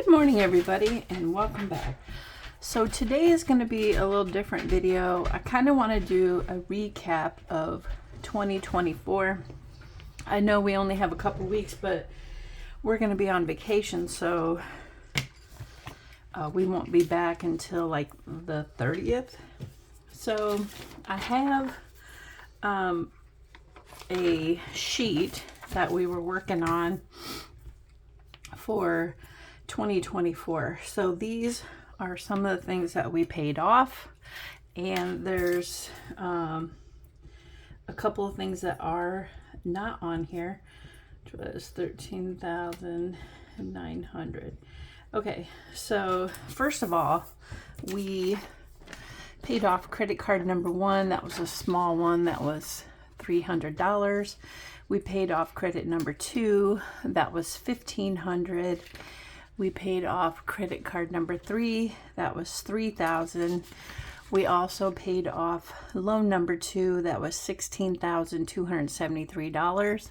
Good morning, everybody, and welcome back. So today is going to be a little different video. I kind of want to do a recap of 2024. I know we only have a couple weeks, but we're going to be on vacation, so we won't be back until like the 30th. So I have a sheet that we were working on for 2024. So these are some of the things that we paid off, and there's a couple of things that are not on here, which was 13,900. Okay, so first of all, we paid off credit card number one. That was a small one. That was $300. We paid off credit number two. That was $1,500. We paid off credit card number three. That was $3,000. We also paid off loan number two. That was $16,273.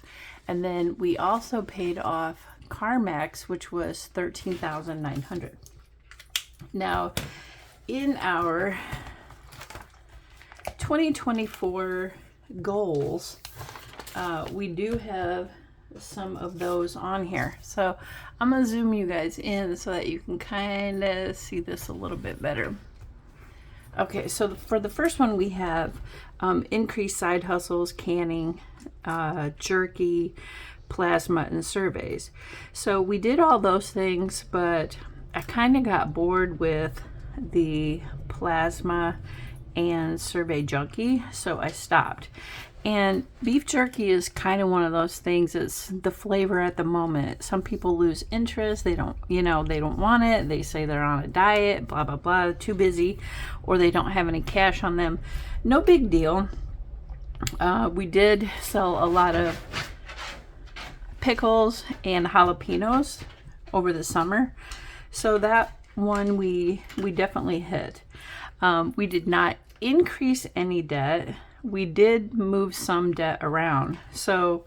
And then we also paid off CarMax, which was $13,900. Now, in our 2024 goals, we do have some of those on here. So I'm going to zoom you guys in so that you can kind of see this a little bit better. Okay, so for the first one, we have increased side hustles, canning, jerky, plasma, and surveys. So we did all those things, but I kind of got bored with the plasma and survey junkie, so I stopped. And beef jerky is kind of one of those things. It's the flavor at the moment. Some people lose interest. They don't want it. They say they're on a diet, blah, blah, blah, too busy, or they don't have any cash on them. No big deal. We did sell a lot of pickles and jalapenos over the summer. So that one we definitely hit. We did not increase any debt. We did move some debt around. So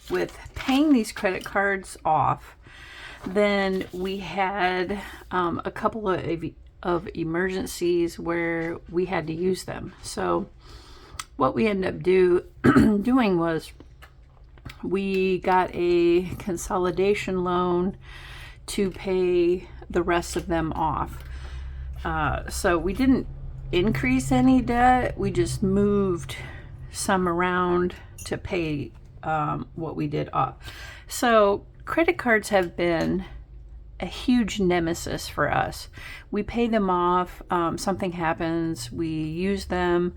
with paying these credit cards off, then we had a couple of emergencies where we had to use them. So what we ended up doing was we got a consolidation loan to pay the rest of them off. So we didn't increase any debt. We just moved some around to pay what we did off. So credit cards have been a huge nemesis for us. We pay them off, something happens, we use them.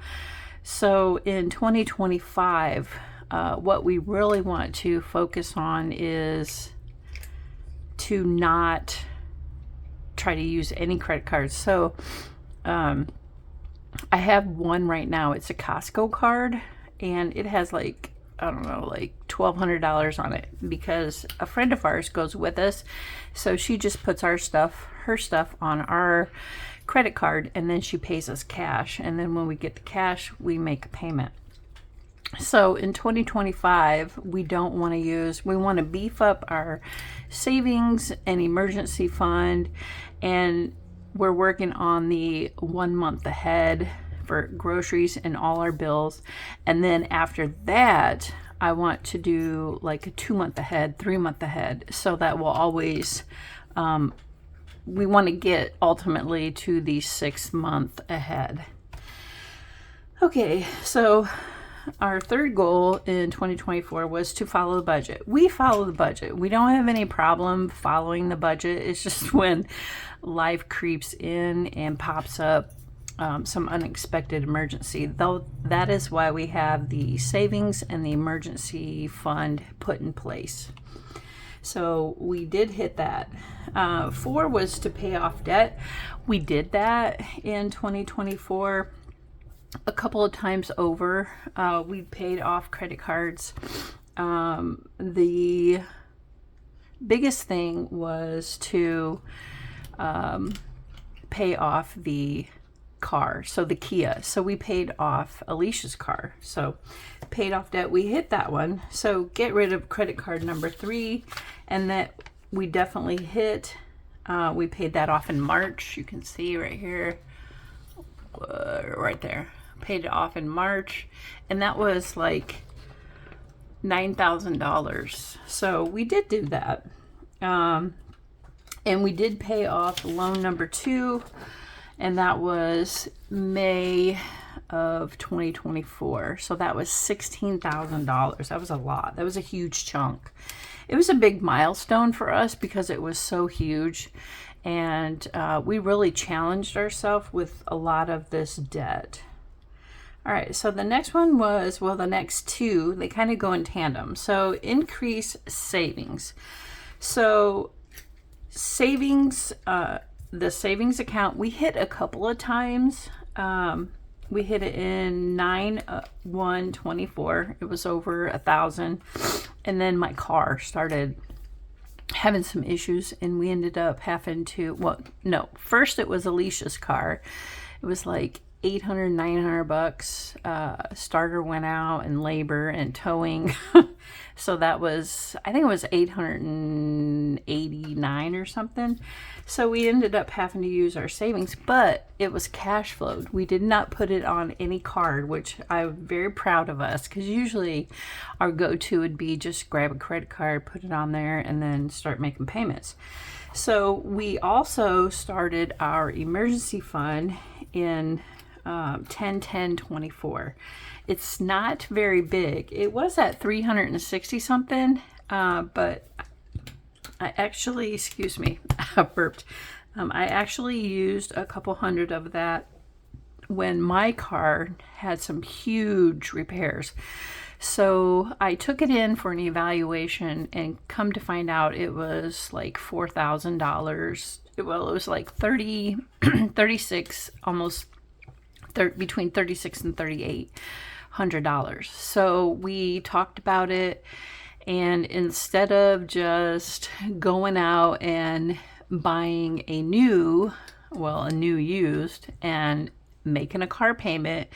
So in 2025, what we really want to focus on is to not try to use any credit cards. So I have one right now. It's a Costco card, and it has like, I don't know, like $1,200 on it because a friend of ours goes with us. So she just puts her stuff on our credit card, and then she pays us cash. And then when we get the cash, we make a payment. So in 2025, we want to beef up our savings and emergency fund, and we're working on the 1 month ahead for groceries and all our bills. And then after that, I want to do like a 2 month ahead, 3 month ahead, so that we'll always, we want to get ultimately to the 6 month ahead. Okay, so our third goal in 2024 was to follow the budget. We follow the budget. We don't have any problem following the budget. It's just when life creeps in and pops up some unexpected emergency. Though that is why we have the savings and the emergency fund put in place. So we did hit that. 4 was to pay off debt. We did that in 2024. A couple of times over. We paid off credit cards. The biggest thing was to pay off the car, so the Kia. So we paid off Alicia's car. So paid off debt. We hit that one. So get rid of credit card number 3, and that we definitely hit, we paid that off in March. You can see right here, right there, paid it off in March, and that was like $9,000. So we did do that. And we did pay off loan number 2, and that was May of 2024. So that was $16,000. That was a lot. That was a huge chunk. It was a big milestone for us because it was so huge, and we really challenged ourselves with a lot of this debt. All right, so the next one was, well, the next 2, they kind of go in tandem. So increase savings. So savings, the savings account, we hit a couple of times. We hit it in 9/1/24. It was over 1,000. And then my car started having some issues, and we ended up having to, well, no, first it was Alicia's car. It was like $800, $900. Starter went out, and labor and towing. So that was, I think it was $889 or something. So we ended up having to use our savings, but it was cash flowed. We did not put it on any card, which I'm very proud of us, because usually our go-to would be just grab a credit card, put it on there, and then start making payments. So we also started our emergency fund in 10/10/24. It's not very big. It was at 360 something, but I actually, excuse me, I burped. I actually used a couple hundred of that when my car had some huge repairs. So I took it in for an evaluation, and come to find out it was like $4,000. Well, it was like 36, almost between $36 and $3,800. So we talked about it, and instead of just going out and buying a new used and making a car payment,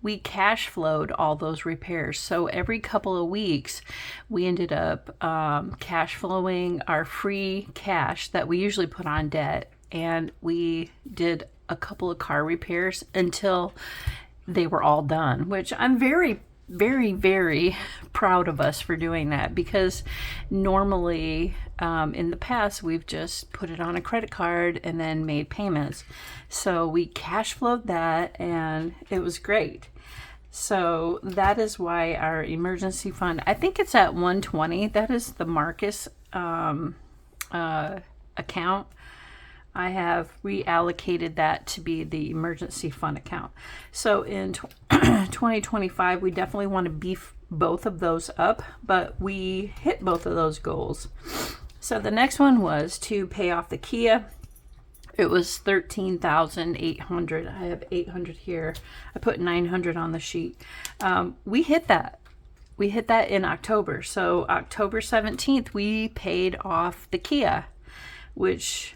we cash flowed all those repairs. So every couple of weeks we ended up cash flowing our free cash that we usually put on debt, and we did a couple of car repairs until they were all done, which I'm very, very, very proud of us for doing that, because normally in the past we've just put it on a credit card and then made payments. So we cash flowed that, and it was great. So that is why our emergency fund, I think it's at 120. That is the Marcus account. I have reallocated that to be the emergency fund account. So in 2025, we definitely want to beef both of those up, but we hit both of those goals. So the next one was to pay off the Kia. It was $13,800. I have 800 here. I put 900 on the sheet. We hit that. We hit that in October. So October 17th, we paid off the Kia, which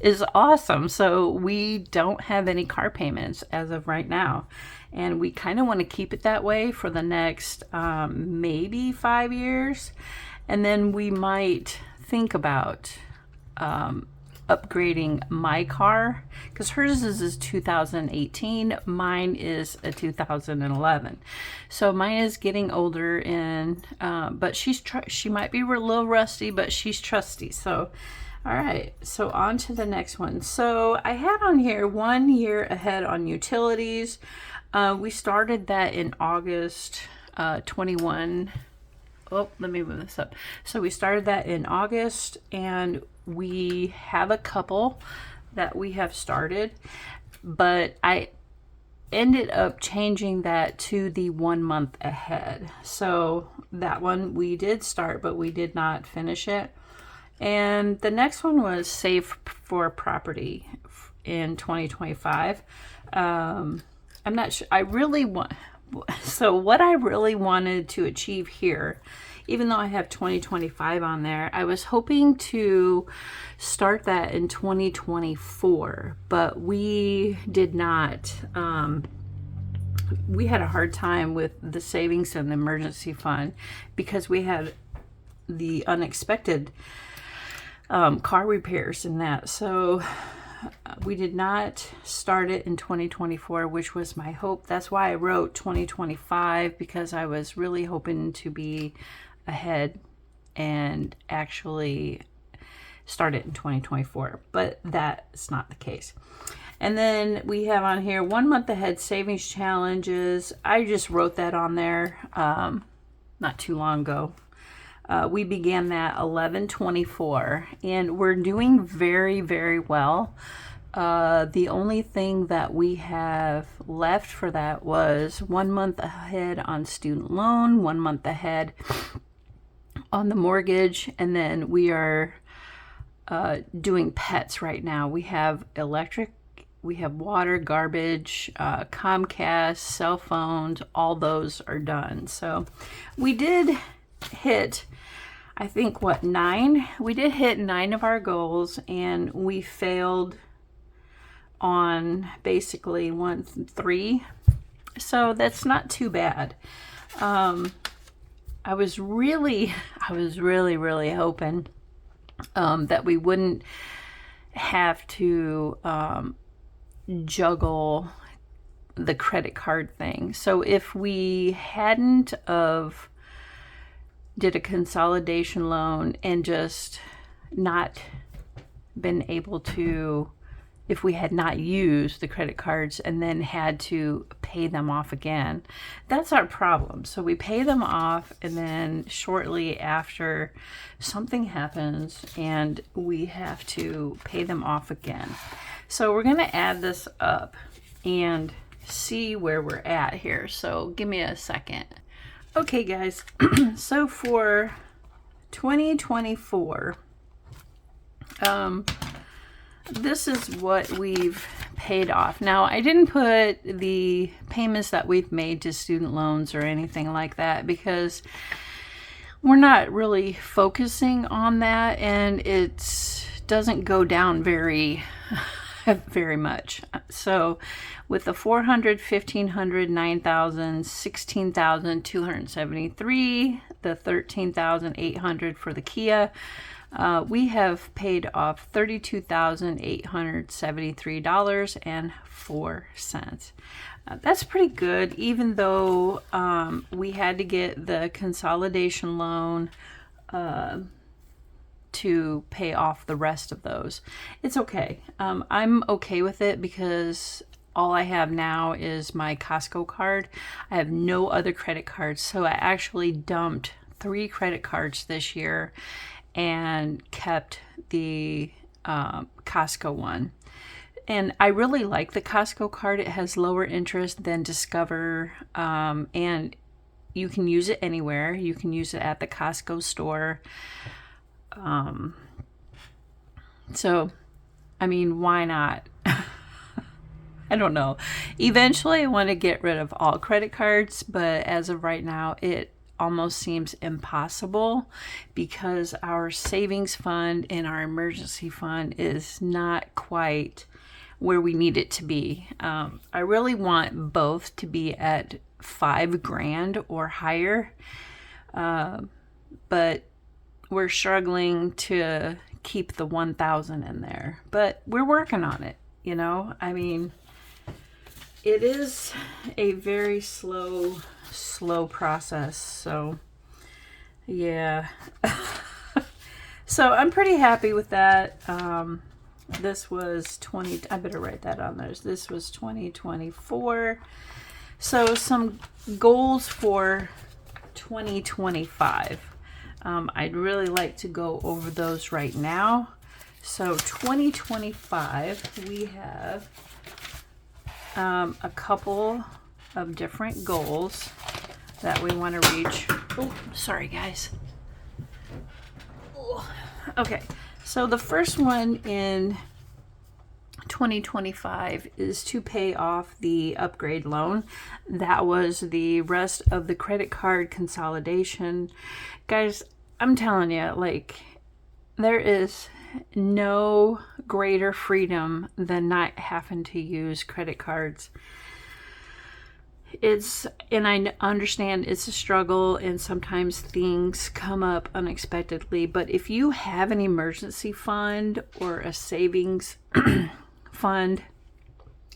is awesome. So we don't have any car payments as of right now, and we kind of want to keep it that way for the next maybe 5 years, and then we might think about upgrading my car, because hers is 2018, mine is a 2011. So mine is getting older, and but she might be a little rusty, but she's trusty. So all right, so on to the next one. So I had on here 1 year ahead on utilities. We started that in August 21. Oh, let me move this up. So we started that in August, and we have a couple that we have started, but I ended up changing that to the 1 month ahead. So that one we did start, but we did not finish it. And the next one was save for property in 2025. I'm not sure. So what I really wanted to achieve here, even though I have 2025 on there, I was hoping to start that in 2024, but we did not. We had a hard time with the savings and the emergency fund, because we had the unexpected car repairs and that. So we did not start it in 2024, which was my hope. That's why I wrote 2025, because I was really hoping to be ahead and actually start it in 2024, but that's not the case. And then we have on here 1 month ahead savings challenges. I just wrote that on there not too long ago. We began that 11/24, and we're doing very, very well. The only thing that we have left for that was 1 month ahead on student loan, 1 month ahead on the mortgage, and then we are doing pets right now. We have electric, we have water, garbage, Comcast, cell phones, all those are done. So we did hit, I think, what, 9? We did hit 9 of our goals, and we failed on basically 3. So that's not too bad. I was really hoping that we wouldn't have to juggle the credit card thing. So if we hadn't of did a consolidation loan and just not been able to, if we had not used the credit cards and then had to pay them off again, that's our problem. So we pay them off, and then shortly after something happens and we have to pay them off again. So we're going to add this up and see where we're at here. So give me a second. Okay, guys. So for 2024, this is what we've paid off. Now, I didn't put the payments that we've made to student loans or anything like that, because we're not really focusing on that, and it doesn't go down very much. So with the 400, 1,500, 9,000, 16,273, the 13,800 for the Kia, we have paid off $32,873.04. That's pretty good, even though we had to get the consolidation loan to pay off the rest of those. It's okay. I'm okay with it, because all I have now is my Costco card. I have no other credit cards, so I actually dumped 3 credit cards this year and kept the Costco one. And I really like the Costco card. It has lower interest than Discover, and you can use it anywhere. You can use it at the Costco store. So, I mean, why not? I don't know. Eventually, I want to get rid of all credit cards, but as of right now, it almost seems impossible, because our savings fund and our emergency fund is not quite where we need it to be. I really want both to be at $5,000 or higher, but we're struggling to keep the 1,000 in there. But we're working on it, you know? I mean, it is a very slow process. So, yeah. So I'm pretty happy with that. This was I better write that on there. This was 2024. So some goals for 2025. I'd really like to go over those right now. So 2025, we have a couple of different goals that we want to reach. Oh, sorry guys. Okay, so the first one in 2025 is to pay off the upgrade loan. That was the rest of the credit card consolidation. Guys, I'm telling you, like, there is no greater freedom than not having to use credit cards. and I understand it's a struggle and sometimes things come up unexpectedly, but if you have an emergency fund or a savings fund,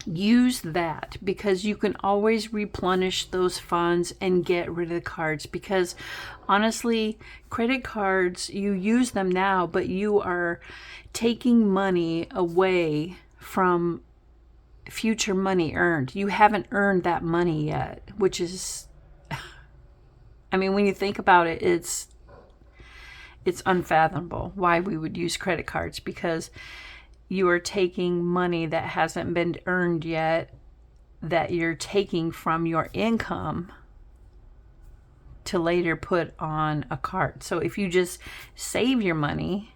use that, because you can always replenish those funds and get rid of the cards. Because honestly, credit cards, you use them now, but you are taking money away from future money earned. You haven't earned that money yet, which is, I mean, when you think about it, it's unfathomable why we would use credit cards, because you are taking money that hasn't been earned yet, that you're taking from your income to later put on a card. So if you just save your money,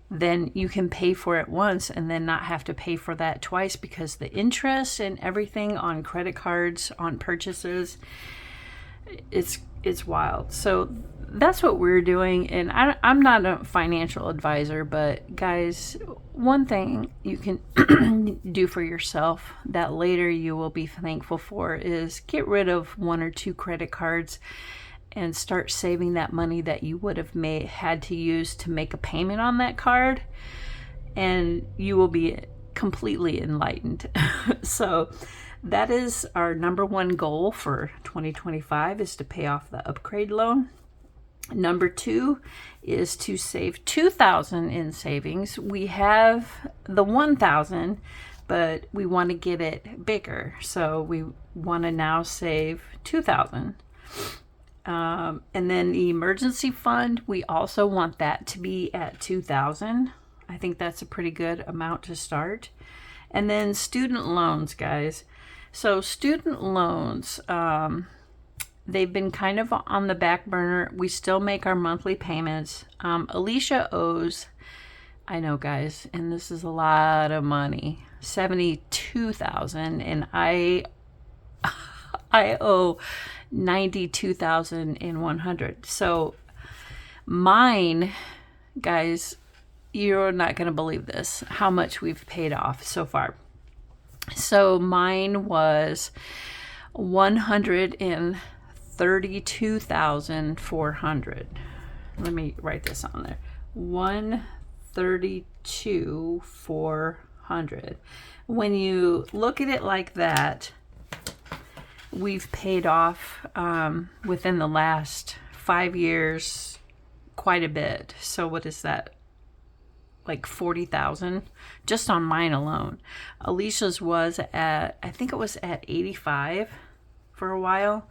then you can pay for it once and then not have to pay for that twice, because the interest and everything on credit cards on purchases, it's wild. So that's what we're doing. And I'm not a financial advisor, but guys, one thing you can do for yourself that later you will be thankful for is get rid of 1 or 2 credit cards and start saving that money that you would have had to use to make a payment on that card, and you will be completely enlightened. So that is our number 1 goal for 2025, is to pay off the upgrade loan. Number 2 is to save $2,000 in savings. We have the $1,000, but we want to get it bigger. So we want to now save $2,000. And then the emergency fund, we also want that to be at $2,000. I think that's a pretty good amount to start. And then student loans, guys. So student loans, they've been kind of on the back burner. We still make our monthly payments. Alicia owes, I know guys, and this is a lot of money, $72,000, and I owe $92,100. So mine, guys, you're not going to believe this, how much we've paid off so far. So mine was $132,400. Let me write this on there. $132,400. When you look at it like that, we've paid off within the last 5 years quite a bit. So what is that? Like 40,000 just on mine alone. Alicia's was at, I think it was at 85 for a while.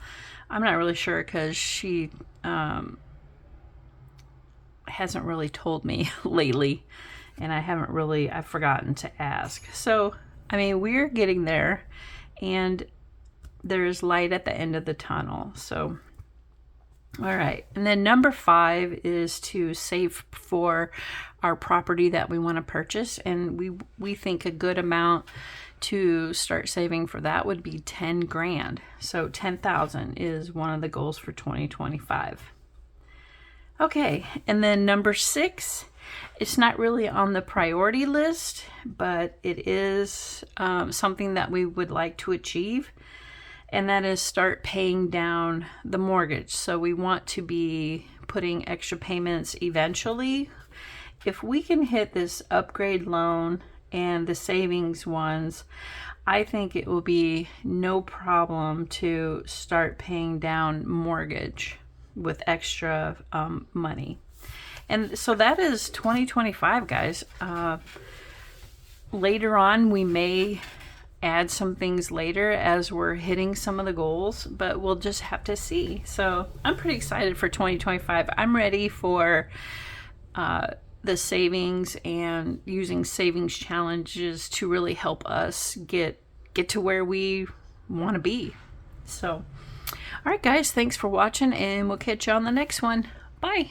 I'm not really sure, because she hasn't really told me lately, and I've forgotten to ask. So I mean, we're getting there, and there's light at the end of the tunnel. So all right. And then number 5 is to save for our property that we want to purchase. And we think a good amount to start saving for that would be 10 grand. So 10,000 is one of the goals for 2025. Okay. And then number 6, it's not really on the priority list, but it is something that we would like to achieve. And that is start paying down the mortgage. So we want to be putting extra payments eventually. If we can hit this upgrade loan and the savings ones, I think it will be no problem to start paying down mortgage with extra money. And so that is 2025, guys. Later on, we may add some things later as we're hitting some of the goals, but we'll just have to see. So I'm pretty excited for 2025. I'm ready for the savings and using savings challenges to really help us get to where we want to be. So all right guys, thanks for watching, and we'll catch you on the next one. Bye.